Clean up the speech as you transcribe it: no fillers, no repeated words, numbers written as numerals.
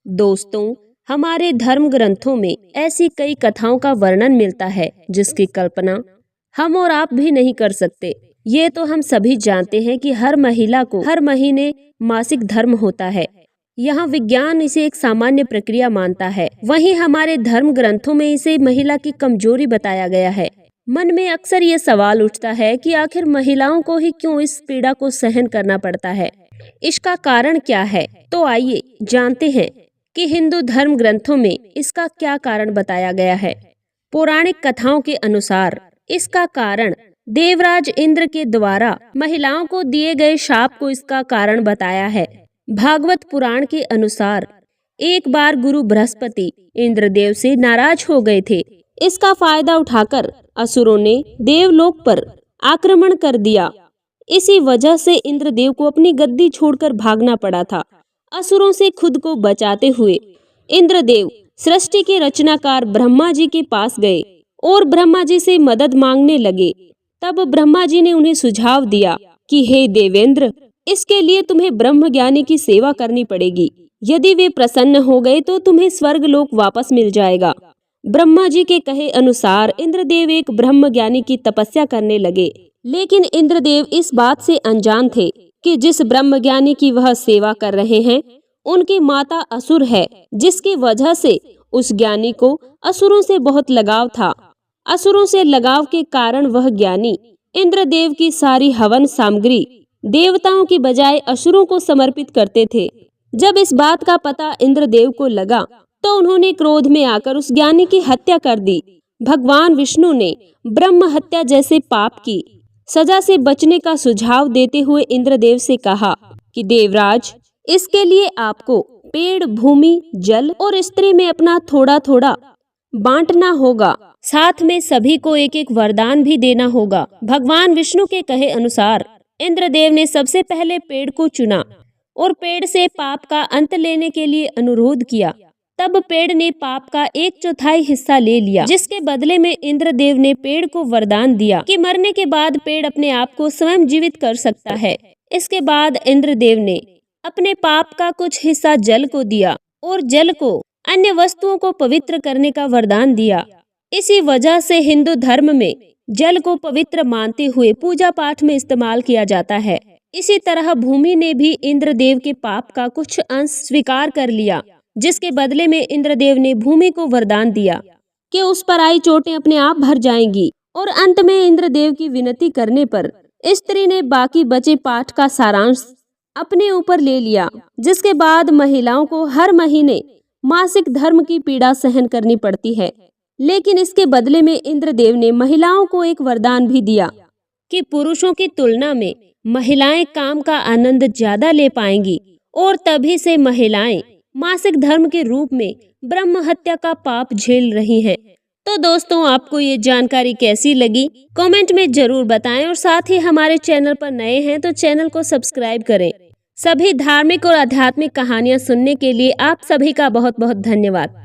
दोस्तों, हमारे धर्म ग्रंथों में ऐसी कई कथाओं का वर्णन मिलता है जिसकी कल्पना हम और आप भी नहीं कर सकते। ये तो हम सभी जानते हैं कि हर महिला को हर महीने मासिक धर्म होता है। यहाँ विज्ञान इसे एक सामान्य प्रक्रिया मानता है, वहीं हमारे धर्म ग्रंथों में इसे महिला की कमजोरी बताया गया है। मन में अक्सर ये सवाल उठता है कि आखिर महिलाओं को ही क्यों इस पीड़ा को सहन करना पड़ता है, इसका कारण क्या है। तो आइए जानते हैं कि हिंदू धर्म ग्रंथों में इसका क्या कारण बताया गया है। पौराणिक कथाओं के अनुसार इसका कारण देवराज इंद्र के द्वारा महिलाओं को दिए गए शाप को इसका कारण बताया है। भागवत पुराण के अनुसार एक बार गुरु बृहस्पति इंद्रदेव से नाराज हो गए थे। इसका फायदा उठाकर असुरों ने देवलोक पर आक्रमण कर दिया। इसी वजह से इंद्रदेव को अपनी गद्दी छोड़कर भागना पड़ा था। असुरों से खुद को बचाते हुए इंद्रदेव सृष्टि के रचनाकार ब्रह्मा जी के पास गए और ब्रह्मा जी से मदद मांगने लगे। तब ब्रह्मा जी ने उन्हें सुझाव दिया कि हे देवेंद्र, इसके लिए तुम्हें ब्रह्म ज्ञानी की सेवा करनी पड़ेगी। यदि वे प्रसन्न हो गए तो तुम्हें स्वर्ग लोक वापस मिल जाएगा। ब्रह्मा जी के कहे अनुसार इंद्रदेव एक ब्रह्म ज्ञानी की तपस्या करने लगे, लेकिन इंद्रदेव इस बात से अनजान थे कि जिस ब्रह्म ज्ञानी की वह सेवा कर रहे हैं उनकी माता असुर है, जिसकी वजह से उस ज्ञानी को असुरों से बहुत लगाव था। असुरों से लगाव के कारण वह ज्ञानी इंद्रदेव की सारी हवन सामग्री देवताओं की बजाय असुरों को समर्पित करते थे। जब इस बात का पता इंद्रदेव को लगा तो उन्होंने क्रोध में आकर उस ज्ञानी की हत्या कर दी। भगवान विष्णु ने ब्रह्म हत्या जैसे पाप की सजा से बचने का सुझाव देते हुए इंद्रदेव से कहा कि देवराज, इसके लिए आपको पेड़, भूमि, जल और स्त्री में अपना थोड़ा थोड़ा बांटना होगा। साथ में सभी को एक एक वरदान भी देना होगा। भगवान विष्णु के कहे अनुसार इंद्रदेव ने सबसे पहले पेड़ को चुना और पेड़ से पाप का अंत लेने के लिए अनुरोध किया। तब पेड़ ने पाप का 1/4 हिस्सा ले लिया, जिसके बदले में इंद्रदेव ने पेड़ को वरदान दिया कि मरने के बाद पेड़ अपने आप को स्वयं जीवित कर सकता है। इसके बाद इंद्रदेव ने अपने पाप का कुछ हिस्सा जल को दिया और जल को अन्य वस्तुओं को पवित्र करने का वरदान दिया। इसी वजह से हिंदू धर्म में जल को पवित्र मानते हुए पूजा पाठ में इस्तेमाल किया जाता है। इसी तरह भूमि ने भी इंद्रदेव के पाप का कुछ अंश स्वीकार कर लिया, जिसके बदले में इंद्रदेव ने भूमि को वरदान दिया कि उस पर आई चोटें अपने आप भर जाएंगी। और अंत में इंद्रदेव की विनती करने पर स्त्री ने बाकी बचे पाठ का सारांश अपने ऊपर ले लिया, जिसके बाद महिलाओं को हर महीने मासिक धर्म की पीड़ा सहन करनी पड़ती है। लेकिन इसके बदले में इंद्रदेव ने महिलाओं को एक वरदान भी दिया कि पुरुषों की तुलना में महिलाएं काम का आनंद ज्यादा ले पाएंगी, और तभी से महिलाएं मासिक धर्म के रूप में ब्रह्म हत्या का पाप झेल रही हैं। तो दोस्तों, आपको ये जानकारी कैसी लगी कमेंट में जरूर बताएं, और साथ ही हमारे चैनल पर नए हैं तो चैनल को सब्सक्राइब करें। सभी धार्मिक और आध्यात्मिक कहानियां सुनने के लिए आप सभी का बहुत बहुत धन्यवाद।